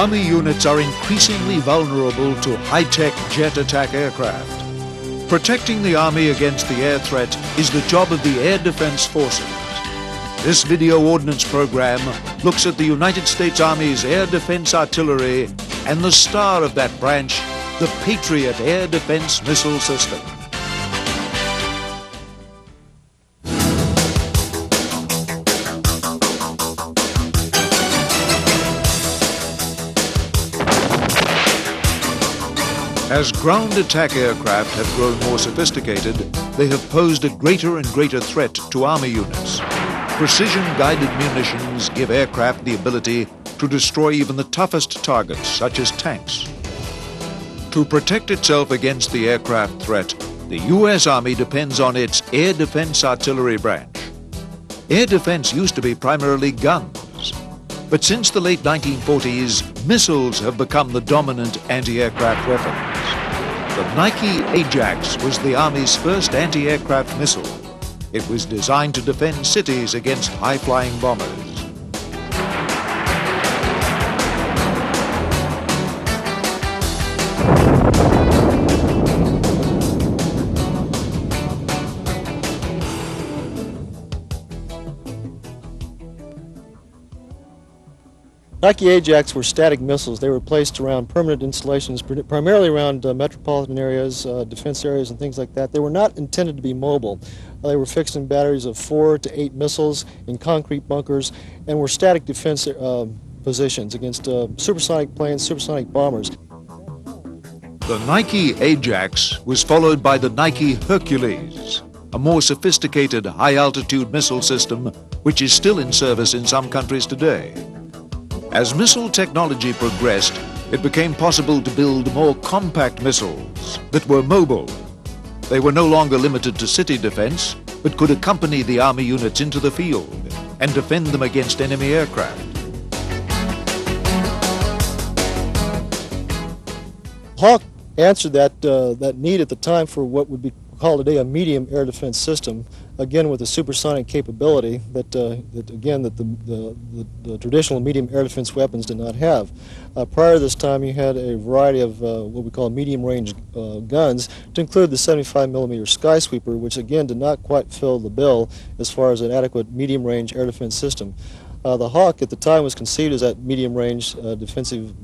Army units are increasingly vulnerable to high-tech jet attack aircraft. Protecting the Army against the air threat is the job of the Air Defense Forces. This video ordnance program looks at the United States Army's air defense artillery and the star of that branch, the Patriot air defense missile system. As ground attack aircraft have grown more sophisticated, they have posed a greater and greater threat to Army units. Precision-guided munitions give aircraft the ability to destroy even the toughest targets, such as tanks. To protect itself against the aircraft threat, the U.S. Army depends on its air defense artillery branch. Air defense used to be primarily guns, but since the late 1940s, missiles have become the dominant anti-aircraft weapon. The Nike Ajax was the Army's first anti-aircraft missile. It was designed to defend cities against high-flying bombers. Nike Ajax were static missiles. They were placed around permanent installations, primarily around metropolitan areas, defense areas, and things like that. They were not intended to be mobile. They were fixed in batteries of 4 to 8 missiles in concrete bunkers and were static defense positions against supersonic planes, supersonic bombers. The Nike Ajax was followed by the Nike Hercules, a more sophisticated high-altitude missile system which is still in service in some countries today. As missile technology progressed, it became possible to build more compact missiles that were mobile. They were no longer limited to city defense, but could accompany the Army units into the field and defend them against enemy aircraft. Hawk answered that need at the time for what would be called today a medium air defense system, again with a supersonic capability that the traditional medium air defense weapons did not have. Prior to this time, you had a variety of what we call medium range guns, to include the 75mm Skysweeper, which again did not quite fill the bill as far as an adequate medium range air defense system. The Hawk at the time was conceived as that medium range defensive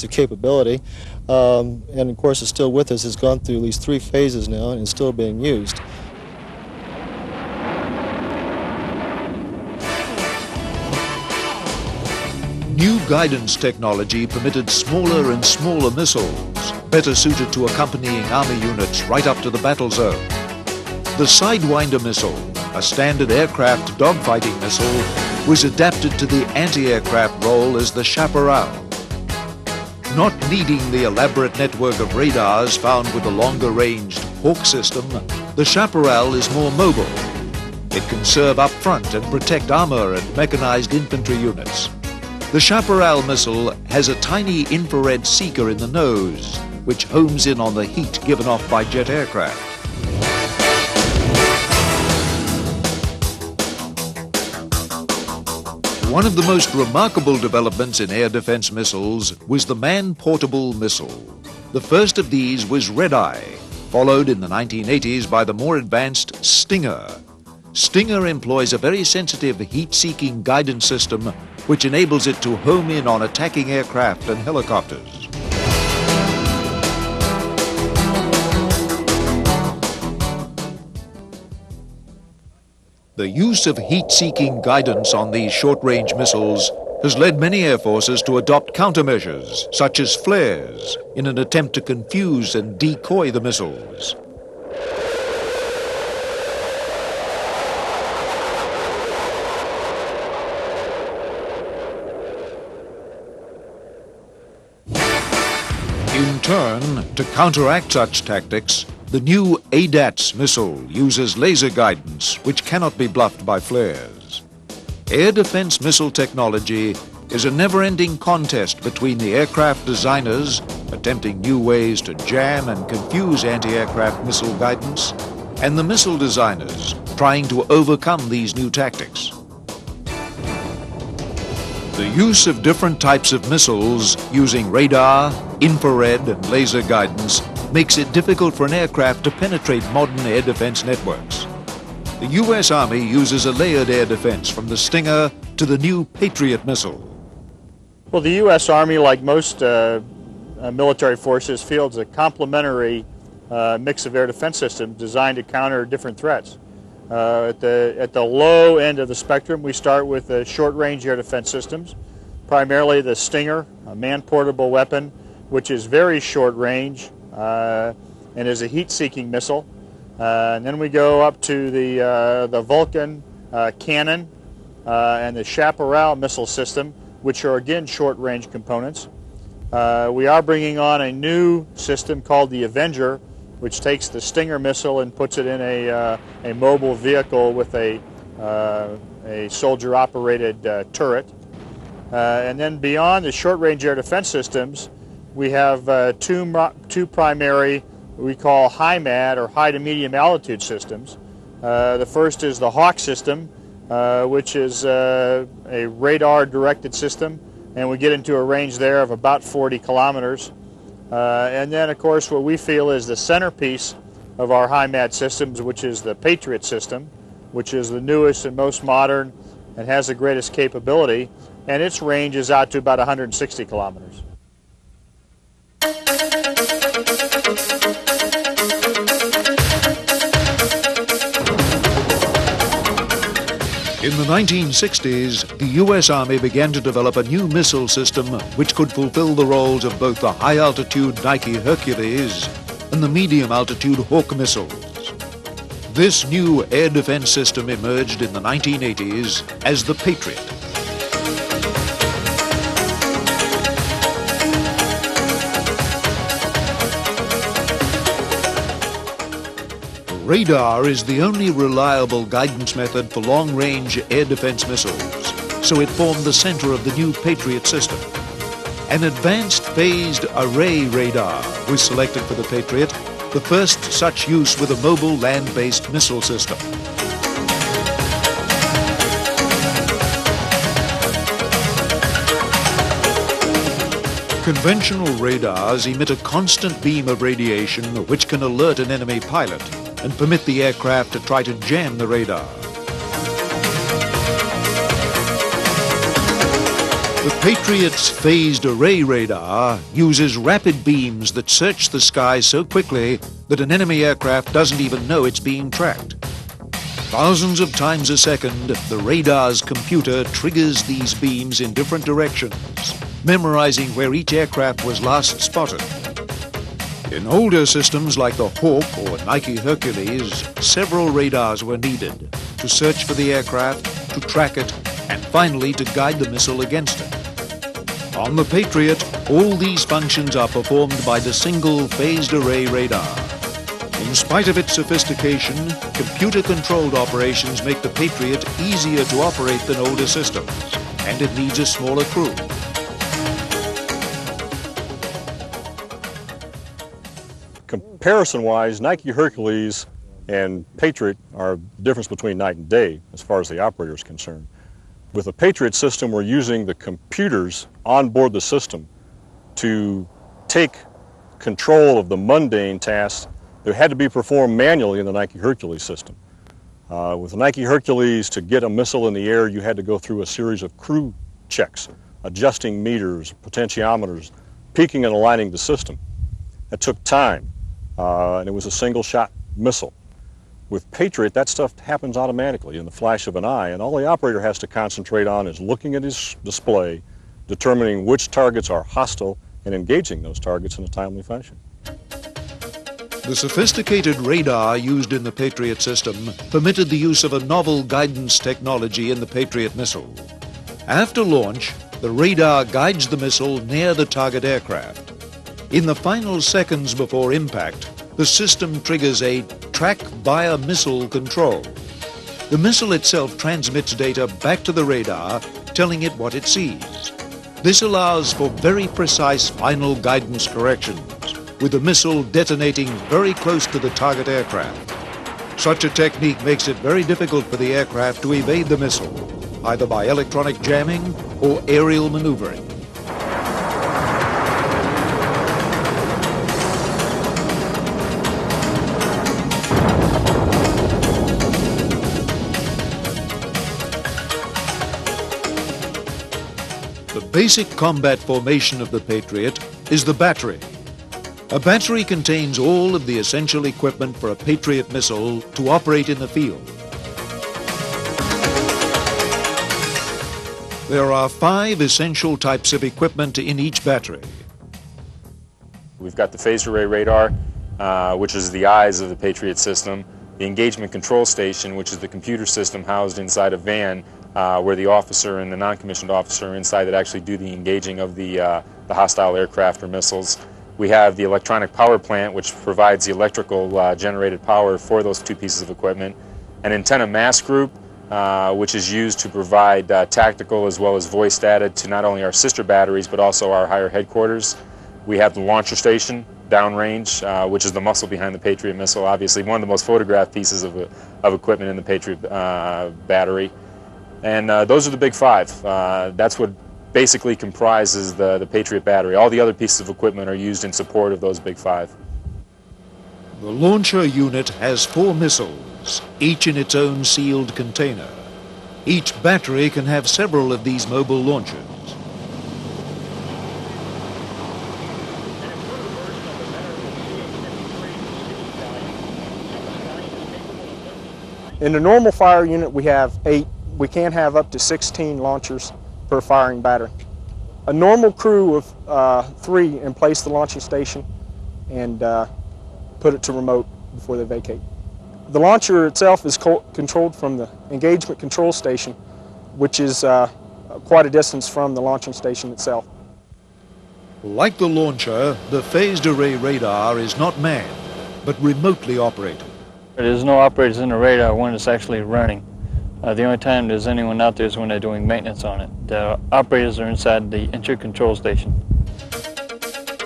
capability, and of course is still with us. It's gone through at least 3 phases now and is still being used. New guidance technology permitted smaller and smaller missiles, better suited to accompanying Army units right up to the battle zone. The Sidewinder missile, a standard aircraft dogfighting missile, was adapted to the anti-aircraft role as the chaparral. Not needing the elaborate network of radars found with the longer-ranged Hawk system, the chaparral is more mobile. It can serve up front and protect armor and mechanized infantry units. The chaparral missile has a tiny infrared seeker in the nose, which homes in on the heat given off by jet aircraft. One of the most remarkable developments in air defense missiles was the man-portable missile. The first of these was Red Eye, followed in the 1980s by the more advanced Stinger. Stinger employs a very sensitive heat-seeking guidance system which enables it to home in on attacking aircraft and helicopters. The use of heat-seeking guidance on these short-range missiles has led many air forces to adopt countermeasures, such as flares, in an attempt to confuse and decoy the missiles. In turn, to counteract such tactics, the new ADATS missile uses laser guidance, which cannot be bluffed by flares. Air defense missile technology is a never-ending contest between the aircraft designers, attempting new ways to jam and confuse anti-aircraft missile guidance, and the missile designers, trying to overcome these new tactics. The use of different types of missiles using radar, infrared, and laser guidance makes it difficult for an aircraft to penetrate modern air defense networks. The U.S. Army uses a layered air defense from the Stinger to the new Patriot missile. Well, the U.S. Army, like most military forces, fields a complementary mix of air defense systems designed to counter different threats. At the low end of the spectrum, we start with the short-range air defense systems, primarily the Stinger, a man-portable weapon, which is very short-range and is a heat-seeking missile. And then we go up to the Vulcan cannon and the Chaparral missile system, which are again short-range components. We are bringing on a new system called the Avenger, which takes the Stinger missile and puts it in a mobile vehicle with a soldier-operated turret. And then beyond the short-range air defense systems, we have two primary, what we call HIMAD, or high to medium altitude systems. The first is the Hawk system, which is a radar-directed system, and we get into a range there of about 40 kilometers. And then, of course, what we feel is the centerpiece of our HIMAD systems, which is the Patriot system, which is the newest and most modern and has the greatest capability, and its range is out to about 160 kilometers. In the 1960s, the U.S. Army began to develop a new missile system which could fulfill the roles of both the high-altitude Nike Hercules and the medium-altitude Hawk missiles. This new air defense system emerged in the 1980s as the Patriot. Radar is the only reliable guidance method for long-range air defense missiles, so it formed the center of the new Patriot system. An advanced phased array radar was selected for the Patriot, the first such use with a mobile land-based missile system. Conventional radars emit a constant beam of radiation which can alert an enemy pilot and permit the aircraft to try to jam the radar. The Patriot's phased array radar uses rapid beams that search the sky so quickly that an enemy aircraft doesn't even know it's being tracked. Thousands of times a second, the radar's computer triggers these beams in different directions, memorizing where each aircraft was last spotted. In older systems like the Hawk or Nike Hercules, several radars were needed to search for the aircraft, to track it, and finally to guide the missile against it. On the Patriot, all these functions are performed by the single phased array radar. In spite of its sophistication, computer-controlled operations make the Patriot easier to operate than older systems, and it needs a smaller crew. Comparison-wise, Nike Hercules and Patriot are the difference between night and day as far as the operator is concerned. With the Patriot system, we're using the computers on board the system to take control of the mundane tasks that had to be performed manually in the Nike Hercules system. With the Nike Hercules, to get a missile in the air, you had to go through a series of crew checks, adjusting meters, potentiometers, peaking and aligning the system. That took time, and it was a single-shot missile. With Patriot, that stuff happens automatically in the flash of an eye, and all the operator has to concentrate on is looking at his display, determining which targets are hostile, and engaging those targets in a timely fashion. The sophisticated radar used in the Patriot system permitted the use of a novel guidance technology in the Patriot missile. After launch, the radar guides the missile near the target aircraft. In the final seconds before impact, the system triggers a track via missile control. The missile itself transmits data back to the radar, telling it what it sees. This allows for very precise final guidance corrections, with the missile detonating very close to the target aircraft. Such a technique makes it very difficult for the aircraft to evade the missile, either by electronic jamming or aerial maneuvering. The basic combat formation of the Patriot is the battery. A battery contains all of the essential equipment for a Patriot missile to operate in the field. There are 5 essential types of equipment in each battery. We've got the phased array radar, which is the eyes of the Patriot system, the engagement control station, which is the computer system housed inside a van where the officer and the non-commissioned officer are inside that actually do the engaging of the hostile aircraft or missiles. We have the electronic power plant, which provides the electrical generated power for those 2 pieces of equipment. An antenna mast group, which is used to provide tactical as well as voice data to not only our sister batteries but also our higher headquarters. We have the launcher station, downrange, which is the muscle behind the Patriot missile, obviously one of the most photographed pieces of equipment in the Patriot battery. And those are the big 5. That's what basically comprises the Patriot battery. All the other pieces of equipment are used in support of those big 5. The launcher unit has 4 missiles, each in its own sealed container. Each battery can have several of these mobile launchers. In the normal fire unit, we have 8. We can have up to 16 launchers per firing battery. A normal crew of 3 and place the launching station and put it to remote before they vacate. The launcher itself is controlled from the engagement control station, which is quite a distance from the launching station itself. Like the launcher, the phased array radar is not manned, but remotely operated. There's no operators in the radar when it's actually running. The only time there's anyone out there is when they're doing maintenance on it. The operators are inside the entry control station.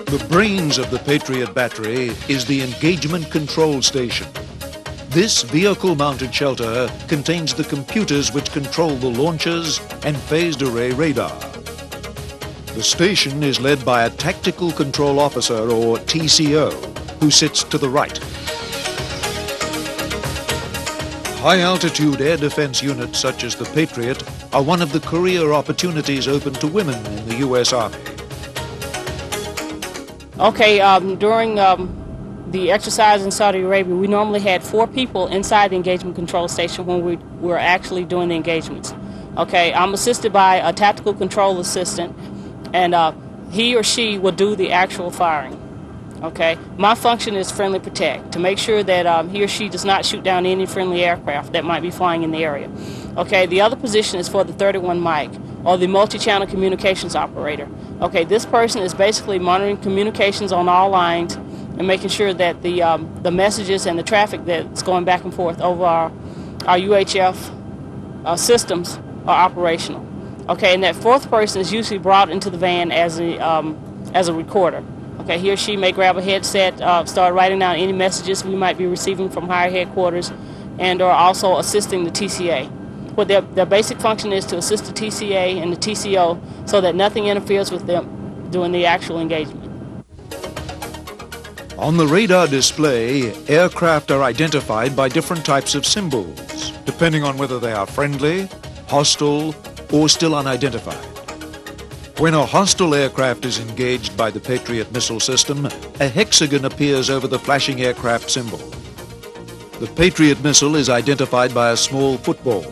The brains of the Patriot battery is the engagement control station. This vehicle-mounted shelter contains the computers which control the launchers and phased array radar. The station is led by a tactical control officer, or TCO, who sits to the right. High-altitude air defense units such as the Patriot are one of the career opportunities open to women in the U.S. Army. Okay, during the exercise in Saudi Arabia, we normally had 4 people inside the engagement control station when we were actually doing the engagements. Okay, I'm assisted by a tactical control assistant, and he or she will do the actual firing. Okay, my function is friendly protect, to make sure that he or she does not shoot down any friendly aircraft that might be flying in the area. Okay, the other position is for the 31 mic, or the multi-channel communications operator. Okay, this person is basically monitoring communications on all lines and making sure that the messages and the traffic that's going back and forth over our UHF systems are operational. Okay, and that 4th person is usually brought into the van as a recorder. Okay, he or she may grab a headset, start writing down any messages we might be receiving from higher headquarters, and or also assisting the TCA. What their basic function is to assist the TCA and the TCO so that nothing interferes with them during the actual engagement. On the radar display, aircraft are identified by different types of symbols, depending on whether they are friendly, hostile, or still unidentified. When a hostile aircraft is engaged by the Patriot missile system, a hexagon appears over the flashing aircraft symbol. The Patriot missile is identified by a small football.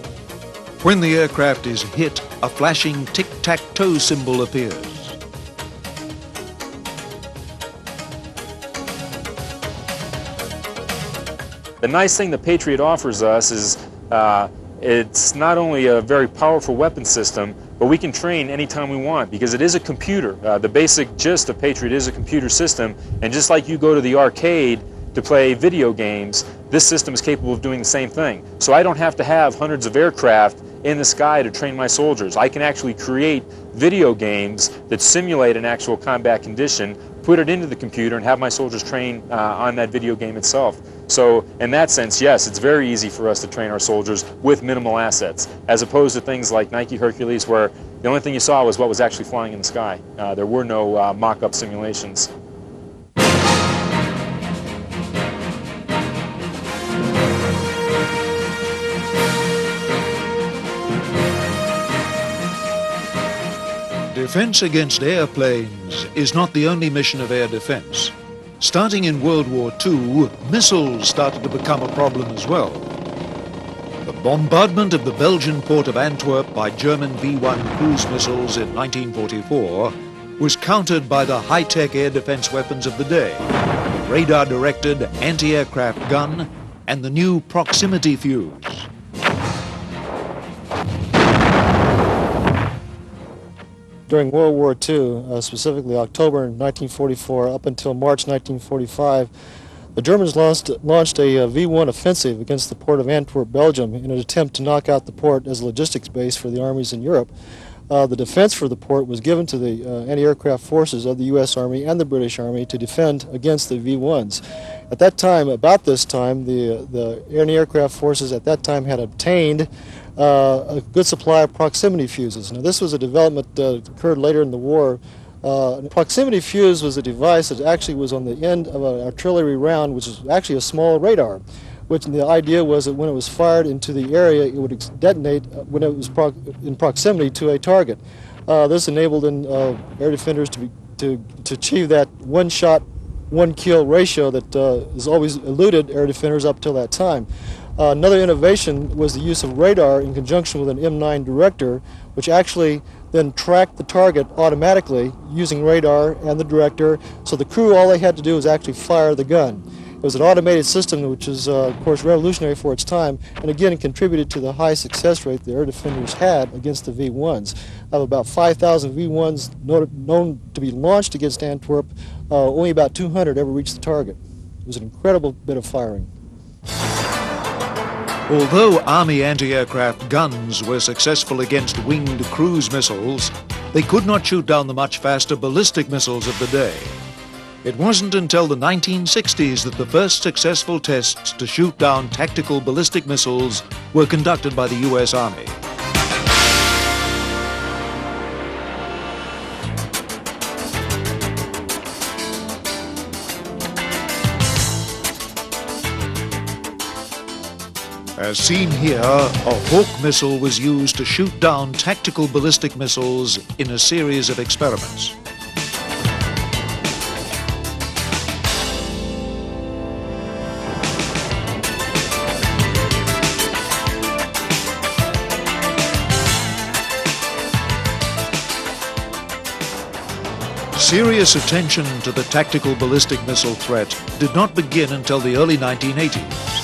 When the aircraft is hit, a flashing tic-tac-toe symbol appears. The nice thing the Patriot offers us is it's not only a very powerful weapon system, but we can train anytime we want because it is a computer. The basic gist of Patriot is a computer system, and just like you go to the arcade to play video games, this system is capable of doing the same thing. So I don't have to have hundreds of aircraft in the sky to train my soldiers. I can actually create video games that simulate an actual combat condition, put it into the computer, and have my soldiers train on that video game itself. So in that sense, yes, it's very easy for us to train our soldiers with minimal assets, as opposed to things like Nike Hercules, where the only thing you saw was what was actually flying in the sky. There were no mock-up simulations. Defense against airplanes is not the only mission of air defense. Starting in World War II, missiles started to become a problem as well. The bombardment of the Belgian port of Antwerp by German V-1 cruise missiles in 1944 was countered by the high-tech air defense weapons of the day, the radar-directed anti-aircraft gun and the new proximity fuse. During World War II, specifically October 1944 up until March 1945, the Germans launched a V-1 offensive against the port of Antwerp, Belgium, in an attempt to knock out the port as a logistics base for the armies in Europe. The defense for the port was given to the anti-aircraft forces of the U.S. Army and the British Army to defend against the V-1s. At that time, about this time, the anti-aircraft forces at that time had obtained a good supply of proximity fuses. Now, this was a development that occurred later in the war. A proximity fuse was a device that actually was on the end of an artillery round, which is actually a small radar, which the idea was that when it was fired into the area, it would detonate when it was in proximity to a target. This enabled air defenders to achieve that one-shot, one-kill ratio that has always eluded air defenders up till that time. Another innovation was the use of radar in conjunction with an M9 director, which actually then tracked the target automatically using radar and the director, so the crew, all they had to do was actually fire the gun. It was an automated system which is, of course, revolutionary for its time, and again, it contributed to the high success rate the air defenders had against the V-1s. Of about 5,000 V-1s known to be launched against Antwerp, only about 200 ever reached the target. It was an incredible bit of firing. Although Army anti-aircraft guns were successful against winged cruise missiles, they could not shoot down the much faster ballistic missiles of the day. It wasn't until the 1960s that the first successful tests to shoot down tactical ballistic missiles were conducted by the U.S. Army. As seen here, a Hawk missile was used to shoot down tactical ballistic missiles in a series of experiments. Serious attention to the tactical ballistic missile threat did not begin until the early 1980s.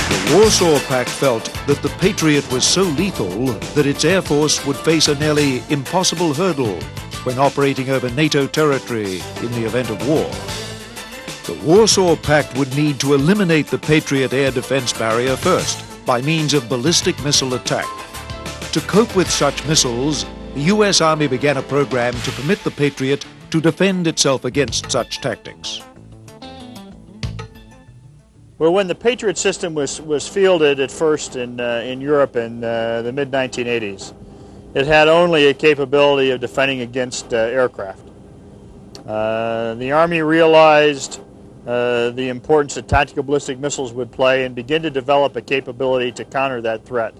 The Warsaw Pact felt that the Patriot was so lethal that its air force would face a nearly impossible hurdle when operating over NATO territory in the event of war. The Warsaw Pact would need to eliminate the Patriot air defense barrier first by means of ballistic missile attack. To cope with such missiles, the U.S. Army began a program to permit the Patriot to defend itself against such tactics. Well, when the Patriot system was fielded at first in Europe in the mid-1980s, it had only a capability of defending against aircraft. The Army realized the importance that tactical ballistic missiles would play and began to develop a capability to counter that threat.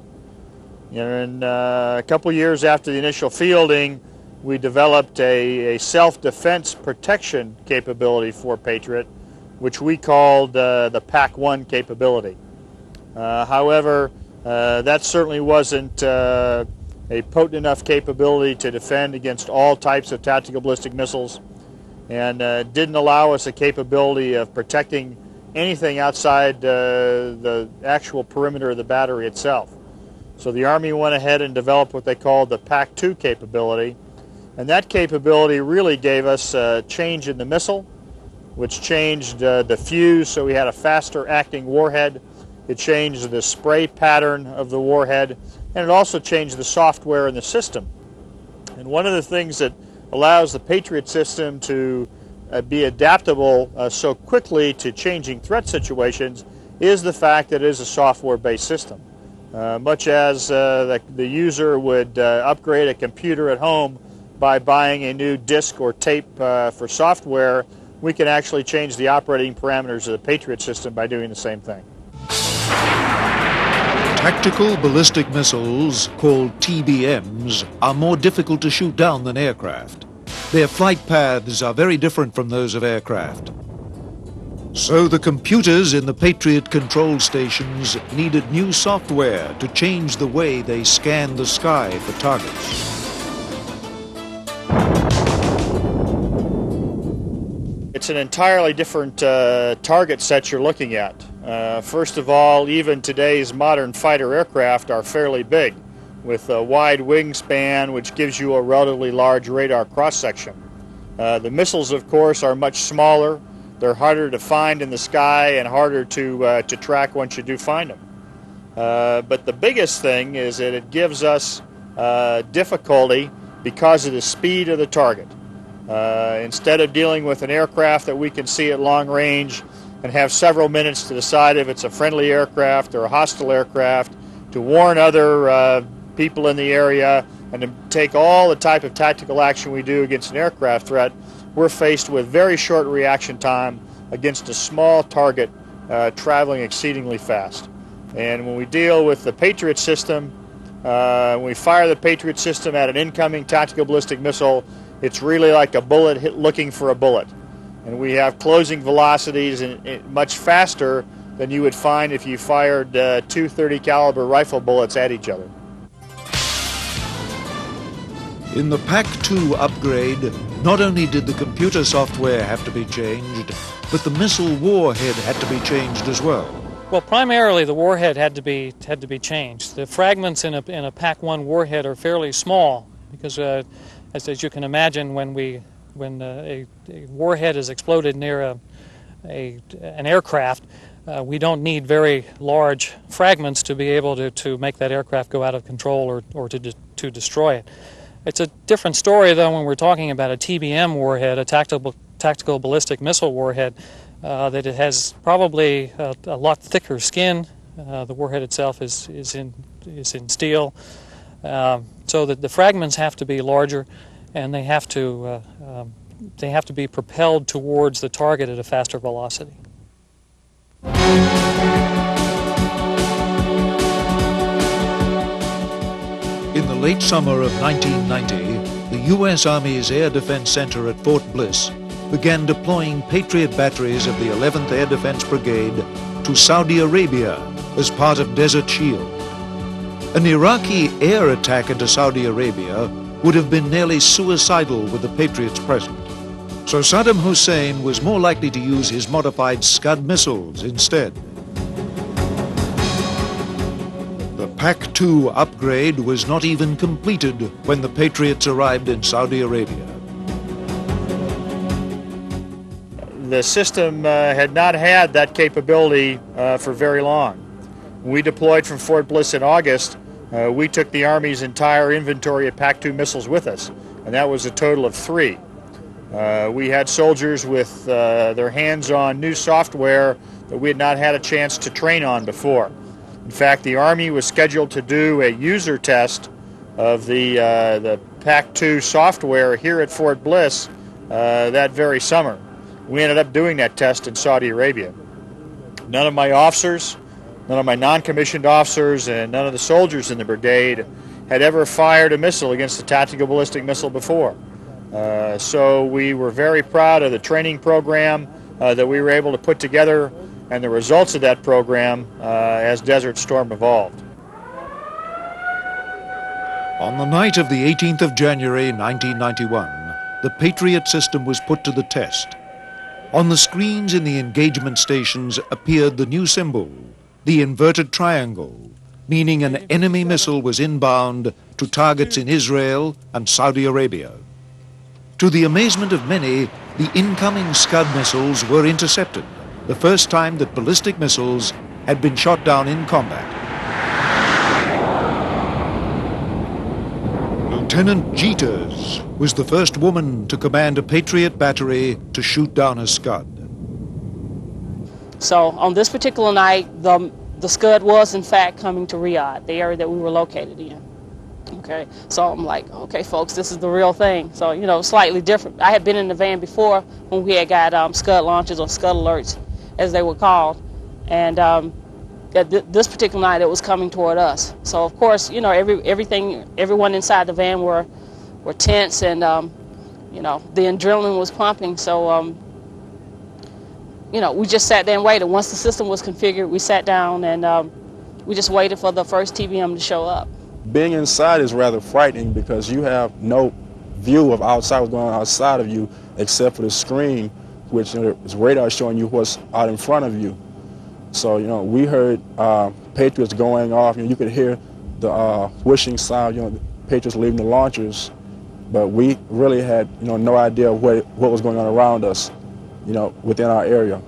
And a couple years after the initial fielding, we developed a self-defense protection capability for Patriot, which we called the PAC-1 capability. However, that certainly wasn't a potent enough capability to defend against all types of tactical ballistic missiles, and didn't allow us a capability of protecting anything outside the actual perimeter of the battery itself. So the Army went ahead and developed what they called the PAC-2 capability, and that capability really gave us a change in the missile, which changed the fuse, so we had a faster acting warhead. It changed the spray pattern of the warhead, and it also changed the software in the system. And one of the things that allows the Patriot system to be adaptable so quickly to changing threat situations is the fact that it is a software-based system. Much as the user would upgrade a computer at home by buying a new disk or tape for software, we can actually change the operating parameters of the Patriot system by doing the same thing. Tactical ballistic missiles, called TBMs, are more difficult to shoot down than aircraft. Their flight paths are very different from those of aircraft. So the computers in the Patriot control stations needed new software to change the way they scanned the sky for targets. It's an entirely different target set you're looking at. First of all, even today's modern fighter aircraft are fairly big, with a wide wingspan which gives you a relatively large radar cross-section. The missiles, of course, are much smaller. They're harder to find in the sky and harder to track once you do find them. But the biggest thing is that it gives us difficulty because of the speed of the target. Instead of dealing with an aircraft that we can see at long range and have several minutes to decide if it's a friendly aircraft or a hostile aircraft, to warn other people in the area, and to take all the type of tactical action we do against an aircraft threat, we're faced with very short reaction time against a small target traveling exceedingly fast. And when we deal with the Patriot system, when we fire the Patriot system at an incoming tactical ballistic missile, it's really like a bullet looking for a bullet. And we have closing velocities much faster than you would find if you fired two .30 caliber rifle bullets at each other. In the PAC-2 upgrade, not only did the computer software have to be changed, but the missile warhead had to be changed as well. Well, primarily the warhead had to be changed. The fragments in a PAC-1 warhead are fairly small because, as you can imagine, when a warhead is exploded near an aircraft, we don't need very large fragments to be able to make that aircraft go out of control or to destroy it. It's a different story, though, when we're talking about a TBM warhead, a tactical ballistic missile warhead, that it has probably a lot thicker skin. The warhead itself is in steel, so that the fragments have to be larger, and they have to be propelled towards the target at a faster velocity. In the late summer of 1990, the U.S. Army's Air Defense Center at Fort Bliss began deploying Patriot batteries of the 11th Air Defense Brigade to Saudi Arabia as part of Desert Shield. An Iraqi air attack into Saudi Arabia would have been nearly suicidal with the Patriots present. So Saddam Hussein was more likely to use his modified Scud missiles instead. The PAC-2 upgrade was not even completed when the Patriots arrived in Saudi Arabia. The system had not had that capability for very long. When we deployed from Fort Bliss in August, we took the Army's entire inventory of PAC-2 missiles with us, and that was a total of 3. We had soldiers with their hands on new software that we had not had a chance to train on before. In fact, the Army was scheduled to do a user test of the PAC-2 software here at Fort Bliss that very summer. We ended up doing that test in Saudi Arabia. None of my officers, none of my non-commissioned officers, and none of the soldiers in the brigade had ever fired a missile against a tactical ballistic missile before. So we were very proud of the training program that we were able to put together and the results of that program as Desert Storm evolved. On the night of the 18th of January 1991, the Patriot system was put to the test. On the screens in the engagement stations appeared the new symbol, the inverted triangle, meaning an enemy missile was inbound to targets in Israel and Saudi Arabia. To the amazement of many, the incoming Scud missiles were intercepted, the first time that ballistic missiles had been shot down in combat. Lieutenant Jeters was the first woman to command a Patriot battery to shoot down a Scud. So on this particular night, the Scud was in fact coming to Riyadh, the area that we were located in. Okay, so I'm like, okay, folks, this is the real thing. So, you know, slightly different. I had been in the van before when we had got Scud launches or Scud alerts, as they were called, and this particular night it was coming toward us. So of course, you know, everyone inside the van were tense, and you know, the adrenaline was pumping. So you know, we just sat there and waited. Once the system was configured, we sat down and we just waited for the first TBM to show up. Being inside is rather frightening because you have no view of outside, what's going on outside of you, except for the screen, which is radar showing you what's out in front of you. So, you know, we heard Patriots going off, and you could hear the whooshing sound, you know, the Patriots leaving the launchers, but we really had, you know, no idea what was going on around us, you know, within our area.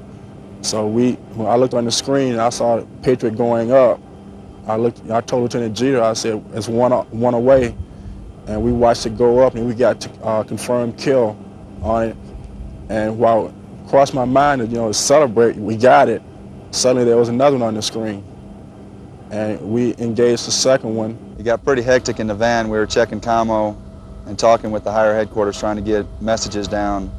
So when I looked on the screen and I saw Patriot going up, I told Lieutenant Jeter, I said, it's one away, and we watched it go up, and we got to confirmed kill on it. And while it crossed my mind to, you know, celebrate, we got it, suddenly there was another one on the screen, and we engaged the second one. It got pretty hectic in the van. We were checking commo and talking with the higher headquarters, trying to get messages down.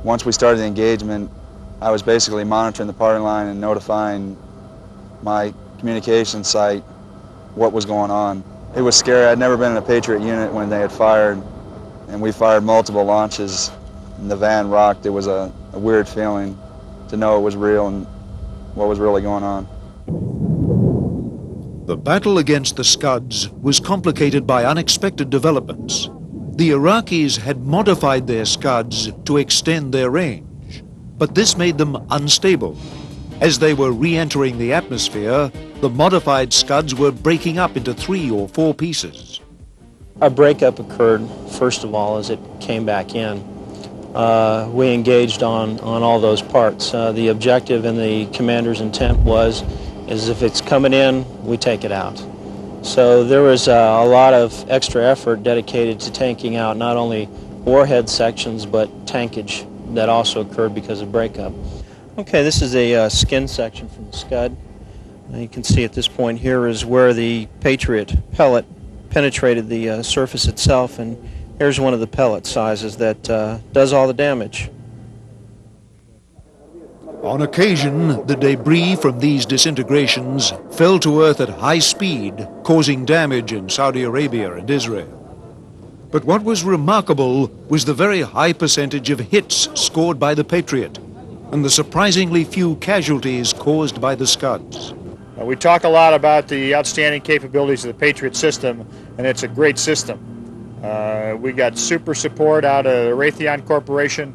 Once we started the engagement, I was basically monitoring the party line and notifying my communication site what was going on. It was scary. I'd never been in a Patriot unit when they had fired, and we fired multiple launches, and the van rocked. It was a weird feeling to know it was real and what was really going on. The battle against the Scuds was complicated by unexpected developments. The Iraqis had modified their Scuds to extend their range, but this made them unstable. As they were re-entering the atmosphere, the modified Scuds were breaking up into 3 or 4 pieces. A breakup occurred, first of all, as it came back in. We engaged on all those parts. The objective and the commander's intent is if it's coming in, we take it out. So there was a lot of extra effort dedicated to taking out not only warhead sections, but tankage that also occurred because of breakup. Okay, this is a skin section from the Scud. You can see at this point here is where the Patriot pellet penetrated the surface itself, and here's one of the pellet sizes that does all the damage. On occasion, the debris from these disintegrations fell to earth at high speed, causing damage in Saudi Arabia and Israel. But what was remarkable was the very high percentage of hits scored by the Patriot, and the surprisingly few casualties caused by the Scuds. We talk a lot about the outstanding capabilities of the Patriot system, and it's a great system. We got super support out of Raytheon Corporation,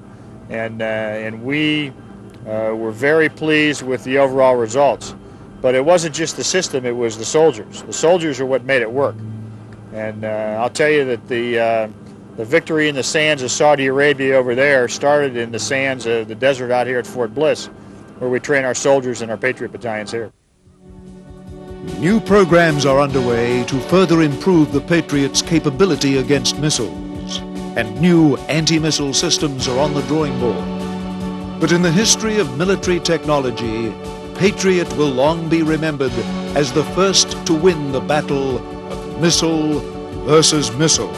and we were very pleased with the overall results. But it wasn't just the system, it was the soldiers. The soldiers are what made it work. And I'll tell you that the victory in the sands of Saudi Arabia over there started in the sands of the desert out here at Fort Bliss, where we train our soldiers and our Patriot battalions here. New programs are underway to further improve the Patriot's capability against missiles, and new anti-missile systems are on the drawing board. But in the history of military technology, Patriot will long be remembered as the first to win the battle of missile versus missile.